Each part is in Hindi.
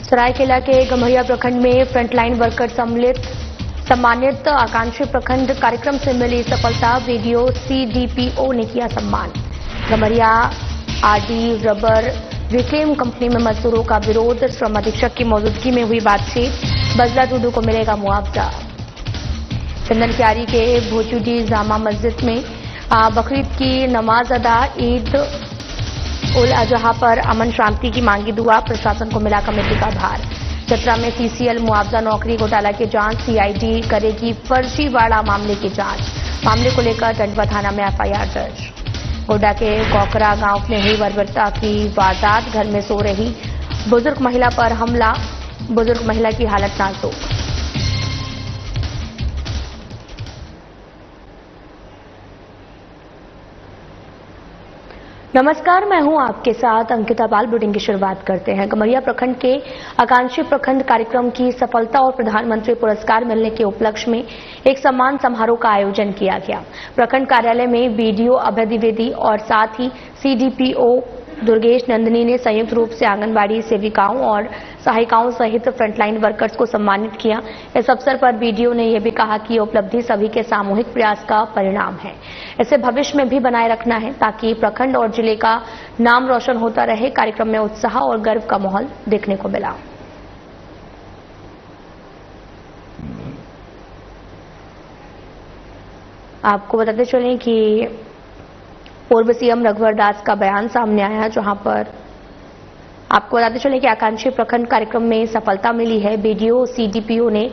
सरायकेला के गम्हरिया प्रखंड में फ्रंटलाइन वर्कर सम्मानित आकांक्षी प्रखंड कार्यक्रम से मिली सफलता। वीडियो सीडीपीओ ने किया सम्मान। Gamharia RD rubber reclaim company में मजदूरों का विरोध। श्रम अधीक्षक की मौजूदगी में हुई बातचीत। बजला टूडू को मिलेगा मुआवजा। चंदन क्यारी के भोजूडी जामा मस्जिद में बकरीद की नमाज अदा। ईद उल अजहा पर अमन शांति की मांगी दुआ। प्रशासन को मिला कमेटी का भार। चतरा में सीसीएल मुआवजा नौकरी घोटाला की जांच। सीआईडी करेगी फर्जीवाड़ा मामले की जांच। मामले को लेकर टंडवा थाना में एफआईआर दर्ज। गोड्डा के कोकरा गांव में हुई बर्बरता की वारदात। घर में सो रही बुजुर्ग महिला पर हमला। बुजुर्ग महिला की हालत नाजुक। नमस्कार, मैं हूं आपके साथ अंकिता पाल। बुलेटिन की शुरुआत करते हैं। गम्हरिया प्रखंड के आकांक्षी प्रखंड कार्यक्रम की सफलता और प्रधानमंत्री पुरस्कार मिलने के उपलक्ष्य में एक सम्मान समारोह का आयोजन किया गया। प्रखंड कार्यालय में बीडीओ अभय द्विवेदी और साथ ही सीडीपीओ दुर्गेश नंदिनी ने संयुक्त रूप से आंगनबाड़ी सेविकाओं और सहायिकाओं सहित फ्रंटलाइन वर्कर्स को सम्मानित किया। इस अवसर पर बीडीओ ने यह भी कहा कि ये उपलब्धि सभी के सामूहिक प्रयास का परिणाम है। इसे भविष्य में भी बनाए रखना है ताकि प्रखंड और जिले का नाम रोशन होता रहे। कार्यक्रम में उत्साह और गर्व का माहौल देखने को मिला। आपको बताते चलें कि पूर्व सीएम रघुवर दास का बयान सामने आया, जहां पर आपको बताते चलें कि आकांक्षी प्रखंड कार्यक्रम में सफलता मिली है। बीडीओ सीडीपीओ ने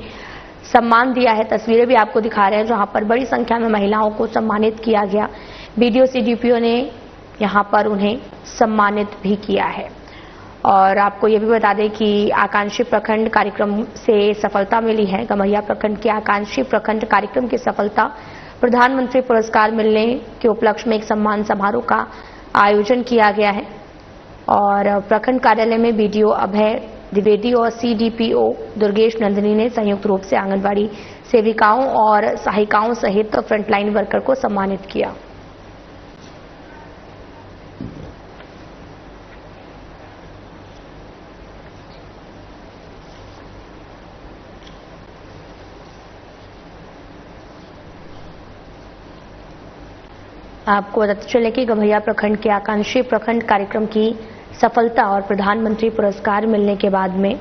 सम्मान दिया है। तस्वीरें भी आपको दिखा रहे हैं, जहां पर बड़ी संख्या में महिलाओं को सम्मानित किया गया। बीडीओ सीडीपीओ ने यहां पर उन्हें सम्मानित भी किया है। और आपको यह भी बता दें कि आकांक्षी प्रखंड कार्यक्रम से सफलता मिली है। गम्हरिया प्रखंड के आकांक्षी प्रखंड कार्यक्रम की सफलता, प्रधानमंत्री पुरस्कार मिलने के उपलक्ष्य में एक सम्मान समारोह का आयोजन किया गया है। और प्रखंड कार्यालय में बीडीओ अभय द्विवेदी और सीडीपीओ दुर्गेश नंदिनी ने संयुक्त रूप से आंगनबाड़ी सेविकाओं और सहायिकाओं सहित फ्रंटलाइन वर्कर को सम्मानित किया। आपको बताते चले कि गम्हरिया प्रखंड के आकांक्षी प्रखंड कार्यक्रम की सफलता और प्रधानमंत्री पुरस्कार मिलने के बाद में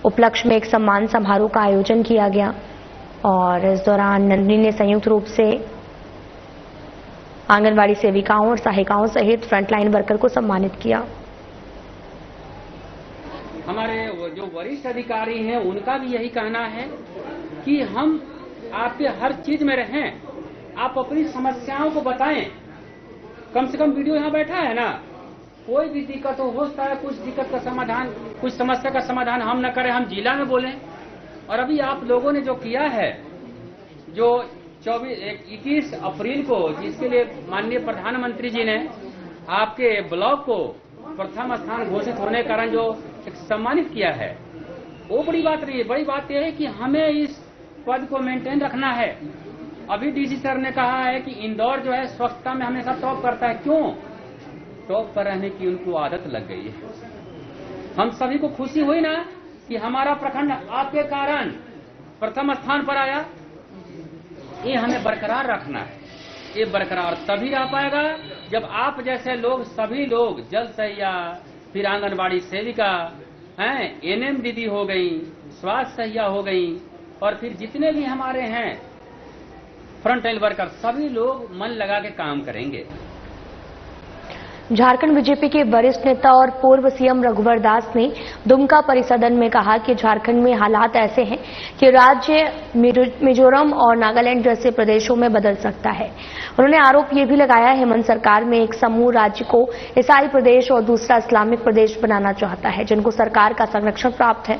उपलक्ष्य में एक सम्मान समारोह का आयोजन किया गया। और इस दौरान नंदिनी ने संयुक्त रूप से आंगनबाड़ी सेविकाओं और सहायिकाओं सहित फ्रंटलाइन वर्कर को सम्मानित किया। हमारे जो वरिष्ठ अधिकारी हैं उनका भी यही कहना है कि हम आपके हर चीज में रहें, आप अपनी समस्याओं को बताएं। कम से कम वीडियो यहाँ बैठा है ना, कोई भी दिक्कत हो सकता है, कुछ दिक्कत का समाधान, कुछ समस्या का समाधान हम न करें, हम जिला में बोलें। और अभी आप लोगों ने जो किया है, जो 21 अप्रैल को, जिसके लिए माननीय प्रधानमंत्री जी ने आपके ब्लॉक को प्रथम स्थान घोषित होने के कारण जो एक सम्मानित किया है, वो बड़ी बात नहीं है। बड़ी बात यह है कि हमें इस पद को मेंटेन रखना है। अभी डीसी सर ने कहा है कि इंदौर जो है स्वच्छता में हमेशा टॉप करता है। क्यों? टॉप पर रहने की उनको आदत लग गई है। हम सभी को खुशी हुई ना कि हमारा प्रखंड आपके कारण प्रथम स्थान पर आया। ये हमें बरकरार रखना है। ये बरकरार तभी रह पाएगा जब आप जैसे लोग, सभी लोग, जल सहिया, फिर आंगनबाड़ी सेविका हैं, एनएम दीदी हो गई, स्वास्थ्य सहिया हो गई, और फिर जितने भी हमारे हैं फ्रंटलाइन वर्कर, सभी लोग मन लगा के काम करेंगे। झारखंड बीजेपी के वरिष्ठ नेता और पूर्व सीएम रघुवर दास ने दुमका परिसदन में कहा कि झारखंड में हालात ऐसे हैं कि राज्य मिजोरम और नागालैंड जैसे प्रदेशों में बदल सकता है। उन्होंने आरोप ये भी लगाया, हेमंत सरकार में एक समूह राज्य को ईसाई प्रदेश और दूसरा इस्लामिक प्रदेश बनाना चाहता है, जिनको सरकार का संरक्षण प्राप्त है।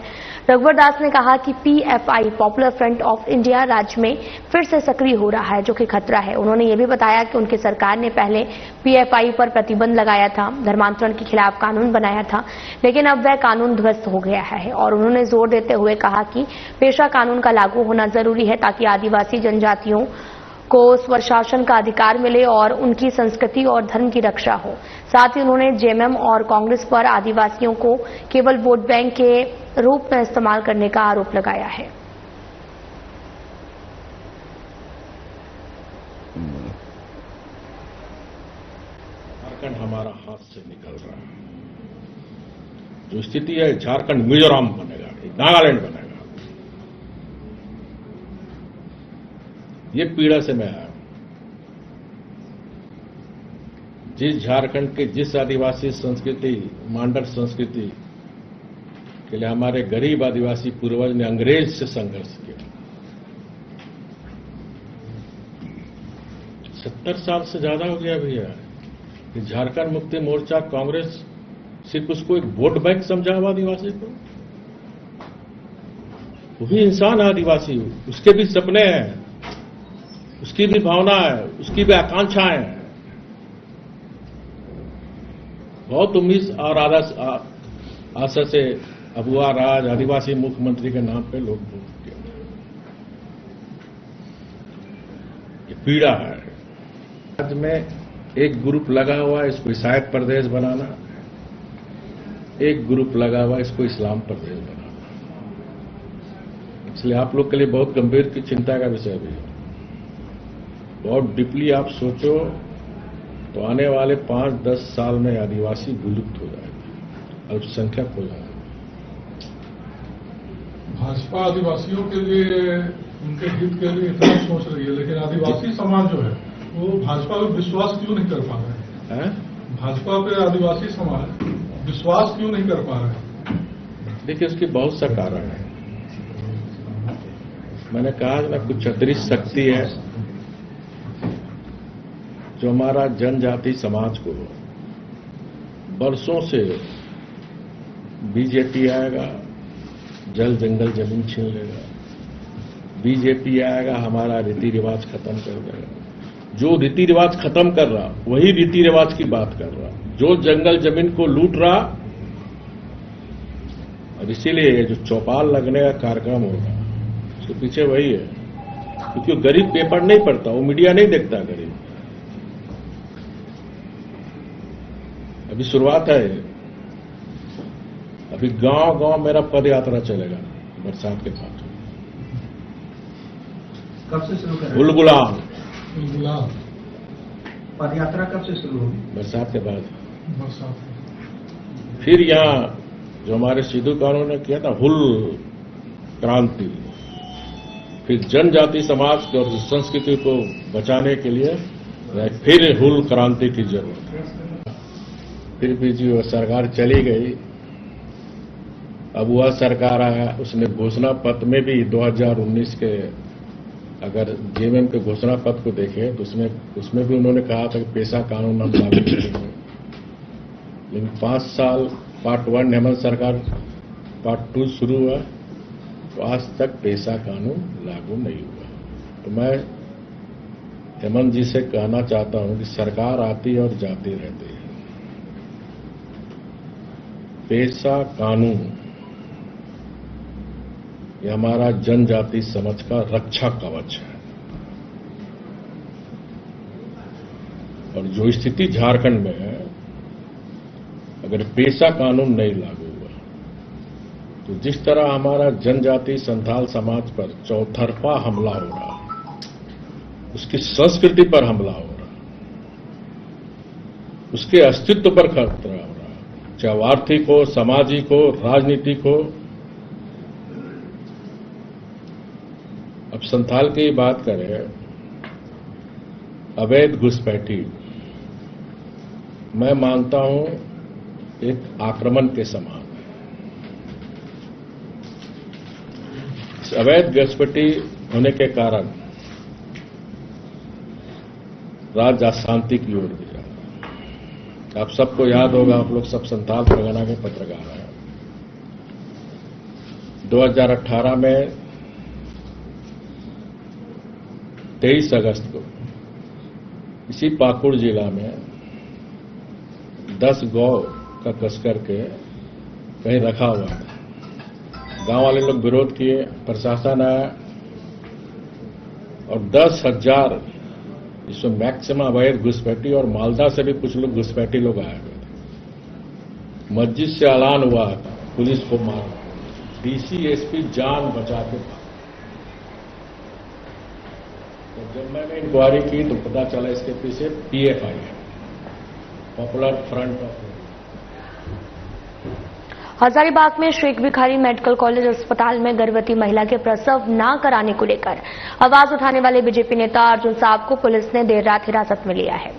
रघुवर दास ने कहा कि PFI, popular front of India, राज्य में फिर से सक्रिय हो रहा है, जो कि खतरा है। उन्होंने ये भी बताया कि उनकी सरकार ने पहले पीएफआई पर प्रतिबंध लगाया था, धर्मांतरण के खिलाफ कानून बनाया था, लेकिन अब वह कानून ध्वस्त हो गया है। और उन्होंने जोर देते हुए कहा कि पेशा कानून का लागू होना जरूरी है ताकि आदिवासी जनजातियों उनको स्वशासन का अधिकार मिले और उनकी संस्कृति और धर्म की रक्षा हो। साथ ही उन्होंने जेएमएम और कांग्रेस पर आदिवासियों को केवल वोट बैंक के रूप में इस्तेमाल करने का आरोप लगाया है। झारखंड हमारा हाथ से निकल रहा है। जो स्थिति है, झारखंड मिजोरम बनेगा, नागालैंड बनेगा। ये पीड़ा से मैं आया हूं। जिस झारखंड के जिस आदिवासी संस्कृति, मांडर संस्कृति के लिए हमारे गरीब आदिवासी पूर्वज ने अंग्रेज से संघर्ष किया, 70 साल से ज्यादा हो गया भैया। झारखंड मुक्ति मोर्चा कांग्रेस सिर्फ उसको एक वोट बैंक समझा हुआ आदिवासी को। वो भी इंसान है आदिवासी, उसके भी सपने हैं, उसकी भी भावना है, उसकी भी आकांक्षाएं हैं। बहुत उम्मीद और आशा से अबुआ राज आदिवासी मुख्यमंत्री के नाम पे लोग वोट किए। ये पीड़ा है। राज्य में एक ग्रुप लगा हुआ है इसको ईसाइत प्रदेश बनाना, एक ग्रुप लगा हुआ है इसको इस्लाम प्रदेश बनाना। इसलिए आप लोग के लिए बहुत गंभीर की चिंता का विषय भी है। बहुत डीपली आप सोचो तो आने वाले 5-10 साल में आदिवासी विलुप्त हो जाएगा, अल्पसंख्यक हो जाएगा। भाजपा आदिवासियों के लिए, उनके हित के लिए इतना सोच रही है, लेकिन आदिवासी समाज जो है वो भाजपा पर विश्वास क्यों नहीं कर पा रहे हैं? भाजपा पे आदिवासी समाज विश्वास क्यों नहीं कर पा रहे हैं? देखिए, उसकी बहुत सा कारण है। मैंने कहा ना, कुछ अतिरिक्त शक्ति है जो हमारा जनजाति समाज को बरसों से बीजेपी आएगा, जल जंगल जमीन छीन लेगा, बीजेपी आएगा, हमारा रीति रिवाज खत्म कर देगा। जो रीति रिवाज खत्म कर रहा वही रीति रिवाज की बात कर रहा, जो जंगल जमीन को लूट रहा। और इसीलिए जो चौपाल लगने का कार्यक्रम होगा उसके पीछे वही है, क्योंकि वो गरीब पेपर नहीं पढ़ता, वो मीडिया नहीं देखता गरीब। अभी शुरुआत है, अभी गांव गांव मेरा पद यात्रा चलेगा बरसात के बाद। कब से शुरू करें? गुलगुलाम पद यात्रा कब से शुरू होगी? बरसात के बाद। फिर यहाँ जो हमारे सिद्धू कानून ने किया था हुल क्रांति, फिर जनजाति समाज की और संस्कृति को बचाने के लिए फिर हुल क्रांति की जरूरत है। फिर भी जो सरकार चली गई, अब वह सरकार आया, उसने घोषणा पत्र में भी 2019 के अगर जेएमएम के घोषणा पत्र को देखें तो उसमें भी उन्होंने कहा था कि पेशा कानून हम लागू करेंगे। लेकिन 5 साल पार्ट 1 हेमंत सरकार, पार्ट 2 शुरू हुआ तो आज तक पेशा कानून लागू नहीं हुआ। तो मैं हेमंत जी से कहना चाहता हूं कि सरकार आती और जाती रहती है, पेशा कानून ये हमारा जनजाति समाज का रक्षा कवच है। और जो स्थिति झारखंड में है, अगर पेशा कानून नहीं लागू हुआ तो जिस तरह हमारा जनजाति संथाल समाज पर चौतरफा हमला हो रहा है, उसकी संस्कृति पर हमला हो रहा है, उसके अस्तित्व पर खतरा हो रहा है, चाहे आर्थिक हो, सामाजिक हो, राजनीतिक हो। अब संथाल की बात करें, अवैध घुसपैठी मैं मानता हूं एक आक्रमण के समान है। अवैध घुसपैठी होने के कारण राज्य अशांति की ओर गया। आप सबको याद होगा, आप लोग सब संथाल परगना के पत्रकार हैं। 2018 में 23 अगस्त को इसी पाकुड़ जिला में 10 गौ का तस्कर के कहीं रखा हुआ था। गांव वाले लोग विरोध किए, प्रशासन आया और 10,000 इसमें मैक्सिमम अवैध घुसपैठी और मालदा से भी कुछ लोग घुसपैठी लोग आए हुए थे। मस्जिद से ऐलान हुआ था पुलिस को मार, डीसी एसपी जान बचा के भागे। तो जब मैंने इंक्वायरी की तो पता चला इसके पीछे पीएफआई है, पॉपुलर फ्रंट ऑफ। हजारीबाग में शेख भिखारी मेडिकल कॉलेज अस्पताल में गर्भवती महिला के प्रसव न कराने को लेकर आवाज उठाने वाले बीजेपी नेता अर्जुन साहब को पुलिस ने देर रात हिरासत में लिया है।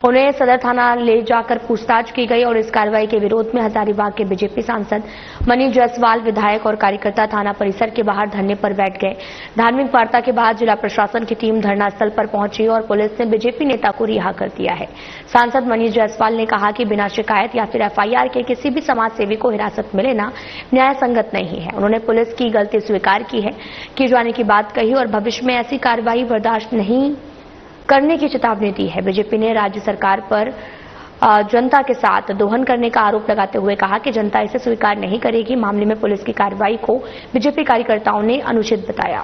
उन्हें सदर थाना ले जाकर पूछताछ की गई और इस कार्रवाई के विरोध में हजारीबाग के बीजेपी सांसद मनीष जायसवाल, विधायक और कार्यकर्ता थाना परिसर के बाहर धरने पर बैठ गए। धार्मिक वार्ता के बाद जिला प्रशासन की टीम धरना स्थल पर पहुंची और पुलिस ने बीजेपी नेता को रिहा कर दिया है। सांसद मनीष जायसवाल ने कहा कि बिना शिकायत या फिर एफआईआर के किसी भी समाज सेवी को हिरासत में लेना न्याय संगत नहीं है। उन्होंने पुलिस की गलती स्वीकार की है, किए जाने की बात कही और भविष्य में ऐसी कार्रवाई बर्दाश्त नहीं करने की चेतावनी दी है। बीजेपी ने राज्य सरकार पर जनता के साथ दोहन करने का आरोप लगाते हुए कहा कि जनता इसे स्वीकार नहीं करेगी। मामले में पुलिस की कार्रवाई को बीजेपी कार्यकर्ताओं ने अनुचित बताया।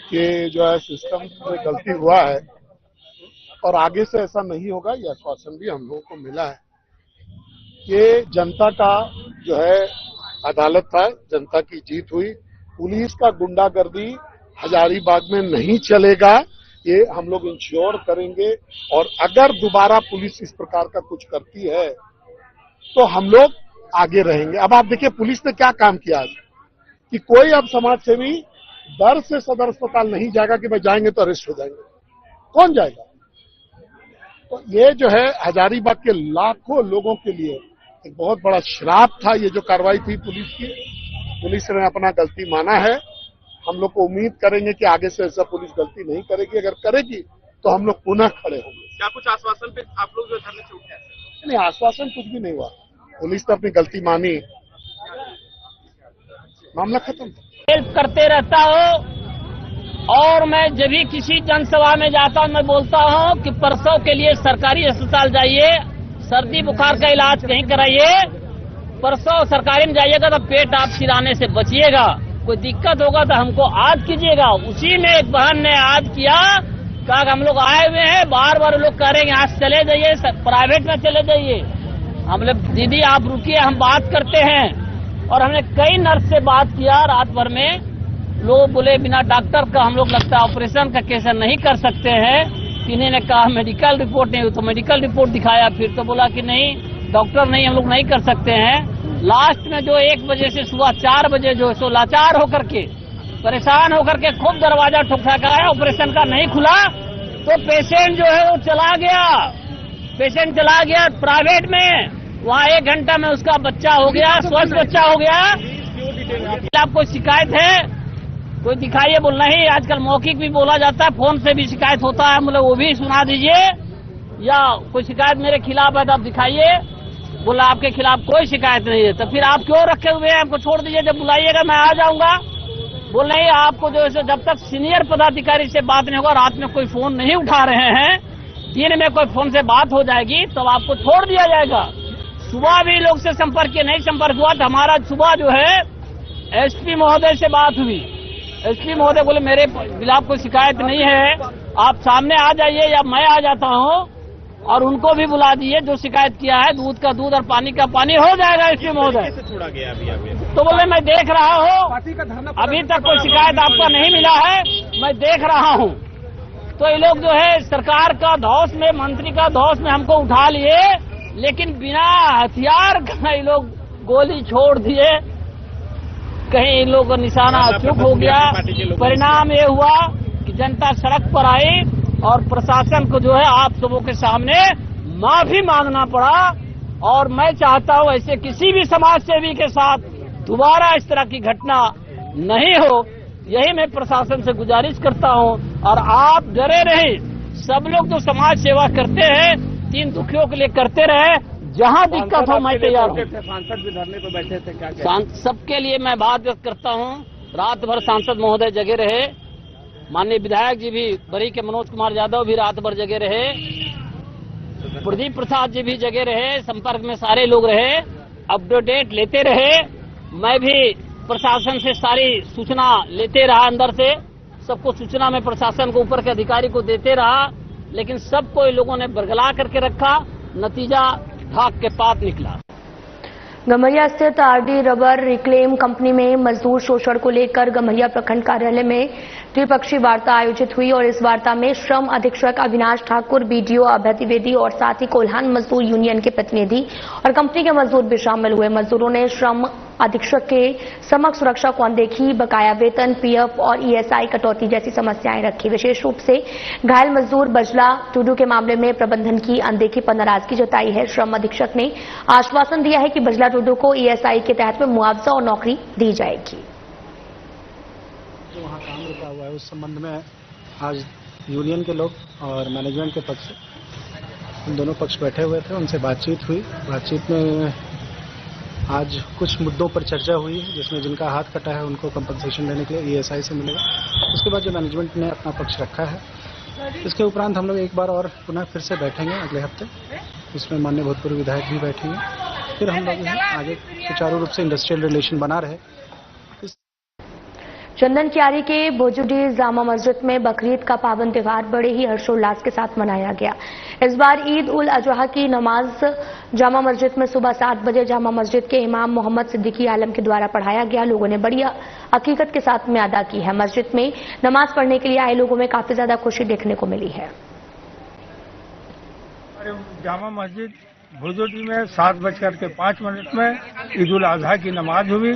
कि जो है सिस्टम में गलती हुआ है और आगे से ऐसा नहीं होगा, यह आश्वासन भी हम लोगों को मिला है। ये जनता का जो है अदालत था, जनता की जीत हुई। पुलिस का गुंडागर्दी हजारीबाग में नहीं चलेगा, ये हम लोग इंश्योर करेंगे। और अगर दोबारा पुलिस इस प्रकार का कुछ करती है तो हम लोग आगे रहेंगे। अब आप देखिए पुलिस ने क्या काम किया है कि कोई अब समाज सेवी डर से सदर अस्पताल नहीं जाएगा कि भाई जाएंगे तो अरेस्ट हो जाएंगे। कौन जाएगा? तो ये जो है हजारीबाग के लाखों लोगों के लिए एक बहुत बड़ा श्राप था। ये जो कार्रवाई थी पुलिस की, पुलिस ने अपना गलती माना है। हम लोग को उम्मीद करेंगे कि आगे से ऐसा पुलिस गलती नहीं करेगी। अगर करेगी तो हम लोग पुनः खड़े होंगे। क्या कुछ आश्वासन पे आप लोग जो धरने से उठे? नहीं, आश्वासन कुछ भी नहीं हुआ। पुलिस ने अपनी गलती मानी, मामला खत्म। हेल्प करते रहता हूँ और मैं जब भी किसी जनसभा में जाता हूँ मैं बोलता हूँ कि प्रसव के लिए सरकारी अस्पताल जाइए, सर्दी बुखार का इलाज कहीं कराइए, प्रसव सरकारी में जाइएगा तो पेट आप सिराने से बचिएगा। कोई दिक्कत होगा तो हमको याद कीजिएगा। उसी में एक बहन ने याद किया, कहा हम लोग आए हुए हैं, बार बार लोग कह रहे हैं यहाँ चले जाइए, प्राइवेट में चले जाइए। हमने दीदी आप रुकिए, हम बात करते हैं। और हमने कई नर्स से बात किया रात भर में। लोग बोले बिना डॉक्टर का हम लोग लगता है ऑपरेशन का केस नहीं कर सकते हैं। किन्हीं ने कहा मेडिकल रिपोर्ट नहीं, तो मेडिकल रिपोर्ट दिखाया, फिर तो बोला कि नहीं डॉक्टर नहीं, हम लोग नहीं कर सकते हैं। लास्ट में जो 1 बजे से सुबह 4 बजे जो है सो लाचार होकर के, परेशान होकर के खूब दरवाजा ठुकठाकाया, ऑपरेशन का नहीं खुला तो पेशेंट जो है वो चला गया। पेशेंट चला गया प्राइवेट में, वहाँ 1 घंटा में उसका बच्चा हो गया, स्वस्थ बच्चा हो गया। आपको शिकायत है कोई दिखाइए। बोल नहीं, आजकल मौखिक भी बोला जाता है, फोन से भी शिकायत होता है, मतलब वो भी सुना दीजिए। या कोई शिकायत मेरे खिलाफ है तो आप दिखाइए। बोला आपके खिलाफ कोई शिकायत नहीं है, तो फिर आप क्यों रखे हुए हैं? आपको छोड़ दीजिए, जब बुलाइएगा मैं आ जाऊंगा। बोल नहीं, आपको जो है जब तक सीनियर पदाधिकारी से बात नहीं होगा, रात में कोई फोन नहीं उठा रहे हैं, दिन में कोई फोन से बात हो जाएगी तो आपको छोड़ दिया जाएगा। सुबह भी लोग से संपर्क किया, नहीं संपर्क हुआ तो हमारा सुबह जो है एसपी महोदय से बात हुई। एसपी महोदय बोले मेरे खिलाफ कोई शिकायत नहीं है, आप सामने आ जाइए या मैं आ जाता हूँ और उनको भी बुला दिए जो शिकायत किया है। दूध का दूध और पानी का पानी हो जाएगा। एसपी महोदय छोड़ा गया अभी तो बोले मैं देख रहा हूँ, अभी तक कोई शिकायत आपका नहीं मिला है, मैं देख रहा हूँ। तो ये लोग जो है सरकार का धौस में, मंत्री का धौस में हमको उठा लिए, लेकिन बिना हथियार का ये लोग गोली छोड़ दिए। कहीं इन लोगों का निशाना चूक हो गया। परिणाम ये हुआ कि जनता सड़क पर आई और प्रशासन को जो है आप सबों के सामने माफी मांगना पड़ा। और मैं चाहता हूं ऐसे किसी भी समाज सेवी के साथ दोबारा इस तरह की घटना नहीं हो, यही मैं प्रशासन से गुजारिश करता हूं। और आप डरे रहे, सब लोग जो समाज सेवा करते हैं, 3 दुखियों के लिए करते रहे, जहां दिक्कत हो मैं तैयार हूँ। सांसद भी धरने पर बैठे थे, क्या सबके लिए मैं बात व्यक्त करता हूँ। रात भर सांसद महोदय जगे रहे, माननीय विधायक जी भी, बरी के मनोज कुमार यादव भी रात भर जगे रहे, प्रदीप प्रसाद जी भी जगे रहे, संपर्क में सारे लोग रहे, अपडेट लेते रहे। मैं भी प्रशासन से सारी सूचना लेते रहा अंदर से। सबको सूचना में प्रशासन को ऊपर के अधिकारी को देते रहा, लेकिन सबको इन लोगों ने बरगला करके रखा। नतीजा ढाक के पात निकला। गम्हरिया स्थित आरडी रबर रिक्लेम कंपनी में मजदूर शोषण को लेकर गम्हरिया प्रखंड कार्यालय में त्रिपक्षीय वार्ता आयोजित हुई और इस वार्ता में श्रम अधीक्षक अविनाश ठाकुर, बीडीओ अभय द्विवेदी और साथ ही कोल्हान मजदूर यूनियन के प्रतिनिधि और कंपनी के मजदूर भी शामिल हुए। मजदूरों ने श्रम अधीक्षक के समक्ष सुरक्षा को अनदेखी, बकाया वेतन, पीएफ और ईएसआई कटौती जैसी समस्याएं रखी। विशेष रूप से घायल मजदूर बजला टुडू के मामले में प्रबंधन की अनदेखी पर नाराजगी जताई है। श्रम अधीक्षक ने आश्वासन दिया है कि बजला टुडू को ईएसआई के तहत में मुआवजा और नौकरी दी जाएगी। जो वहाँ काम रुका हुआ है उस संबंध में आज यूनियन के लोग और मैनेजमेंट के पक्ष उन दोनों पक्ष बैठे हुए थे, उनसे बातचीत हुई। बातचीत में आज कुछ मुद्दों पर चर्चा हुई, जिसमें जिनका हाथ कटा है उनको कंपनसेशन देने के लिए ईएसआई से मिलेगा। उसके बाद जो मैनेजमेंट ने अपना पक्ष रखा है, इसके उपरांत हम लोग एक बार और पुनः फिर से बैठेंगे अगले हफ्ते। उसमें माननीय भूतपूर्व विधायक भी बैठेंगे। फिर हम लोग आगे सुचारू रूप से इंडस्ट्रियल रिलेशन बना रहे। चंदन कियारी के भोजुडी जामा मस्जिद में बकरीद का पावन त्योहार बड़े ही हर्षोल्लास के साथ मनाया गया। इस बार ईद उल अजहा की नमाज जामा मस्जिद में सुबह 7 बजे जामा मस्जिद के इमाम मोहम्मद सिद्दीकी आलम के द्वारा पढ़ाया गया। लोगों ने बड़ी हकीकत के साथ में अदा की है। मस्जिद में नमाज पढ़ने के लिए आए लोगों में काफी ज्यादा खुशी देखने को मिली है। जामा मस्जिद भुजुडी में 7:05 में ईद उल अजहा की नमाज हुई,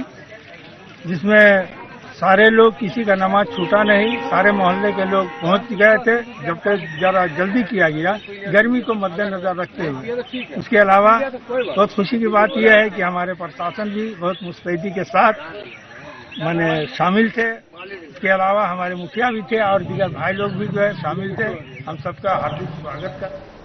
जिसमें सारे लोग, किसी का नमाज छूटा नहीं, सारे मोहल्ले के लोग पहुंच गए थे। जब तक जरा जल्दी किया गया गर्मी को मद्देनजर रखते हुए। उसके अलावा बहुत खुशी की बात यह है कि हमारे प्रशासन भी बहुत मुस्तैदी के साथ शामिल थे। इसके अलावा हमारे मुखिया भी थे और दीगर भाई लोग भी जो है शामिल थे। हम सबका हार्दिक स्वागत करते।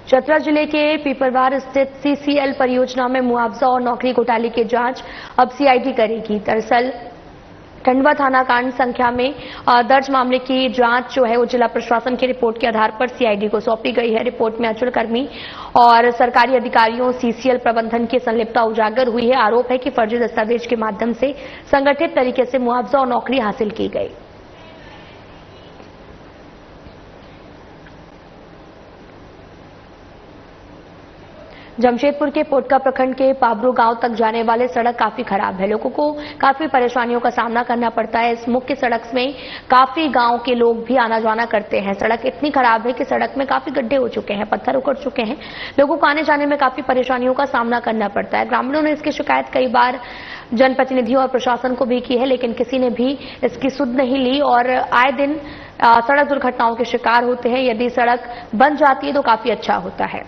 चतरा जिले के पीपरवार स्थित सीसीएल परियोजना में मुआवजा और नौकरी घोटाले की जांच अब सीआईडी करेगी। दरअसल खंडवा थाना कांड संख्या में दर्ज मामले की जांच जो है वो जिला प्रशासन की रिपोर्ट के आधार पर सीआईडी को सौंपी गई है। रिपोर्ट में अचल कर्मी और सरकारी अधिकारियों सीसीएल प्रबंधन की संलिप्तता उजागर हुई है। आरोप है कि फर्जी दस्तावेज के माध्यम से संगठित तरीके से मुआवजा और नौकरी हासिल की गई। जमशेदपुर के पोटका प्रखंड के पाबरू गांव तक जाने वाले सड़क काफी खराब है। लोगों को काफी परेशानियों का सामना करना पड़ता है। इस मुख्य सड़क में काफी गांव के लोग भी आना जाना करते हैं। सड़क इतनी खराब है कि सड़क में काफी गड्ढे हो चुके हैं, पत्थर उखड़ चुके हैं। लोगों को आने जाने में काफी परेशानियों का सामना करना पड़ता है। ग्रामीणों ने इसकी शिकायत कई बार जनप्रतिनिधियों और प्रशासन को भी की है, लेकिन किसी ने भी इसकी सुध नहीं ली और आए दिन सड़क दुर्घटनाओं के शिकार होते हैं। यदि सड़क बन जाती है तो काफी अच्छा होता है।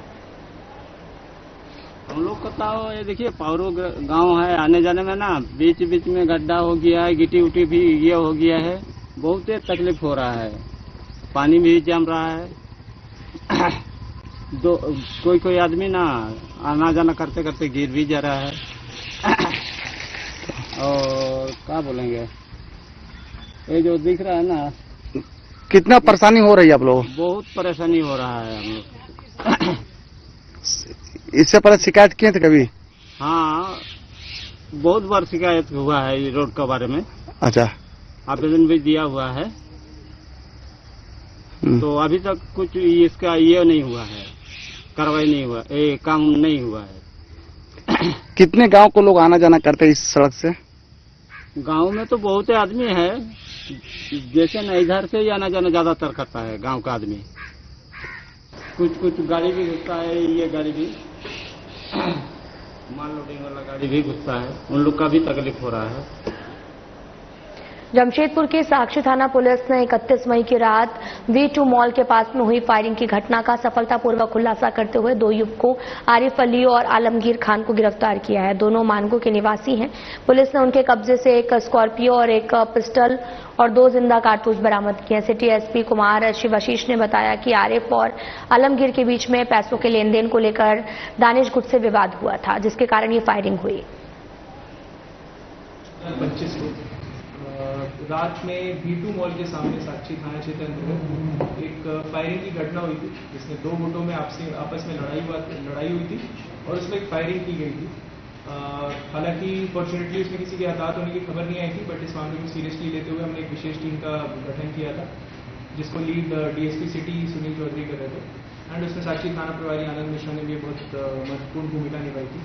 हम लोग का तो ये देखिए पावरो गांव है, आने जाने में ना बीच बीच में गड्ढा हो गया है, गिट्टी उटी भी ये हो गया है, बहुत तकलीफ हो रहा है। पानी भी जम रहा है। कोई आदमी ना आना जाना करते करते गिर भी जा रहा है। और क्या बोलेंगे, ये जो दिख रहा है ना, कितना परेशानी हो रही है आप लोग? बहुत परेशानी हो रहा है हम लोग। इससे पहले शिकायत किए थे कभी? हाँ, बहुत बार शिकायत हुआ है ये रोड के बारे में। अच्छा, आवेदन भी दिया हुआ है, तो अभी तक कुछ इसका ये नहीं हुआ है, कार्रवाई नहीं हुआ, काम नहीं हुआ है। कितने गांव को लोग आना जाना करते हैं इस सड़क से? गांव में तो बहुत आदमी है, जैसे न इधर से ही आना जाना ज्यादातर करता है गांव का आदमी। कुछ गाड़ी भी घुसता है, ये गाड़ी भी माल लोडिंग वाला गाड़ी भी घुसता है, उन लोग का भी तकलीफ हो रहा है। जमशेदपुर के साक्षी थाना पुलिस ने 31 मई की रात V2 मॉल के पास में हुई फायरिंग की घटना का सफलतापूर्वक खुलासा करते हुए 2 युवकों आरिफ अली और आलमगीर खान को गिरफ्तार किया है। दोनों मानगो के निवासी हैं। पुलिस ने उनके कब्जे से एक स्कॉर्पियो और एक पिस्टल और 2 जिंदा कारतूस बरामद किए हैं। सिटी एसपी कुमार शिवाशीष ने बताया कि आरिफ और आलमगीर के बीच में पैसों के लेन देन को लेकर दानिश गुट से विवाद हुआ था, जिसके कारण ये फायरिंग हुई। 25 को रात में V2 मॉल के सामने साक्षी थाना क्षेत्र अंतर्गत एक फायरिंग की घटना हुई थी, जिसमें 2 गुटों में आपस में लड़ाई हुई थी और उसमें एक फायरिंग की गई थी। हालांकि फॉर्चुनेटली उसमें किसी के हताहत होने की खबर नहीं आई थी, बट इस मामले को सीरियसली लेते हुए हमने एक विशेष टीम का गठन किया था, जिसको lead DSP city Sunil Chaudhary कर रहे थे, एंड उसमें साक्षी थाना प्रभारी आनंद मिश्रा ने भी बहुत महत्वपूर्ण भूमिका निभाई थी।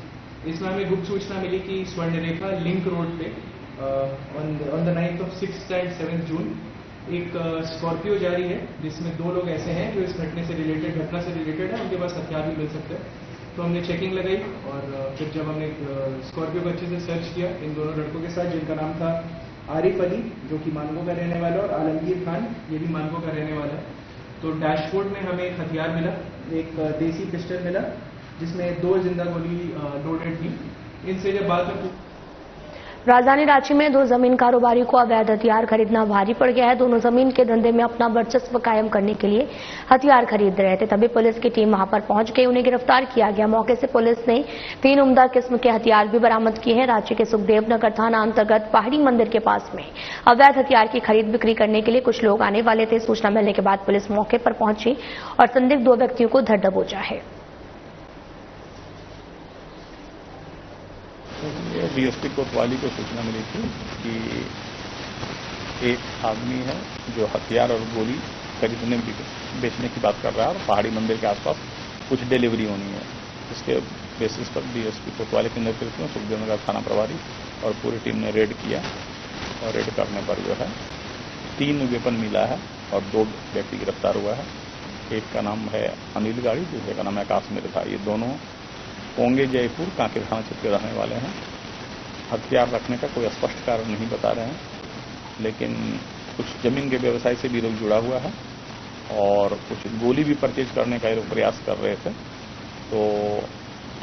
इसमें हमें गुप्त सूचना मिली कि स्वर्णरेखा लिंक रोड पे on the 9th of 6th and 7th जून एक स्कॉर्पियो जारी है, जिसमें 2 लोग ऐसे हैं जो इस घटना से रिलेटेड है, उनके पास हथियार भी मिल सकते हैं। तो हमने चेकिंग लगाई और फिर जब हमने स्कॉर्पियो को अच्छे से सर्च किया इन दोनों लड़कों के साथ, जिनका नाम था आरिफ अली जो कि मानगो का रहने वाला और आलमगीर खान ये भी मानगो का रहने वाला है। तो डैशबोर्ड में हमें एक हथियार मिला, एक देसी पिस्टल मिला जिसमें 2 जिंदा गोली लोडेड थी। इनसे जब बात में राजधानी रांची में 2 जमीन कारोबारी को अवैध हथियार खरीदना भारी पड़ गया है। दोनों जमीन के धंधे में अपना वर्चस्व कायम करने के लिए हथियार खरीद रहे थे, तभी पुलिस की टीम वहां पर पहुंच गई, उन्हें गिरफ्तार किया गया। मौके से पुलिस ने 3 उम्दा किस्म के हथियार भी बरामद किए हैं। रांची के सुखदेव नगर थाना अंतर्गत पहाड़ी मंदिर के पास में अवैध हथियार की खरीद बिक्री करने के लिए कुछ लोग आने वाले थे। सूचना मिलने के बाद पुलिस मौके पर पहुंची और संदिग्ध 2 व्यक्तियों को धर दबोचा है। डीएसपी कोतवाली को सूचना मिली थी कि एक आदमी है जो हथियार और गोली खरीदने बेचने की बात कर रहा है और पहाड़ी मंदिर के आसपास कुछ डिलीवरी होनी है। इसके बेसिस पर डीएसपी कोतवाली के नेतृत्व में सुखदेवनगर थाना प्रभारी और पूरी टीम ने रेड किया और रेड करने पर जो है 3 वेपन मिला है और 2 व्यक्ति गिरफ्तार हुआ है। एक का नाम है अनिल गाड़ी, दूसरे का नाम है आकाश मिर्धा। ये दोनों पोंगे जयपुर कांकेर थाना क्षेत्र के रहने वाले हैं। हथियार रखने का कोई स्पष्ट कारण नहीं बता रहे हैं, लेकिन कुछ जमीन के व्यवसाय से भी लोग जुड़ा हुआ है और कुछ गोली भी परचेज करने का प्रयास कर रहे थे। तो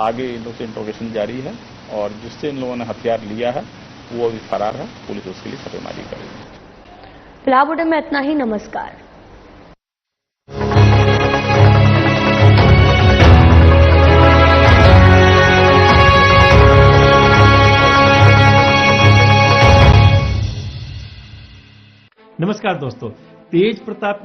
आगे इन लोगों से इंट्रोगेशन जारी है और जिससे इन लोगों ने हथियार लिया है वो अभी फरार है। पुलिस उसके लिए छापेमारी करेगी। फिलहाल में इतना ही। नमस्कार। नमस्कार दोस्तों, तेज प्रताप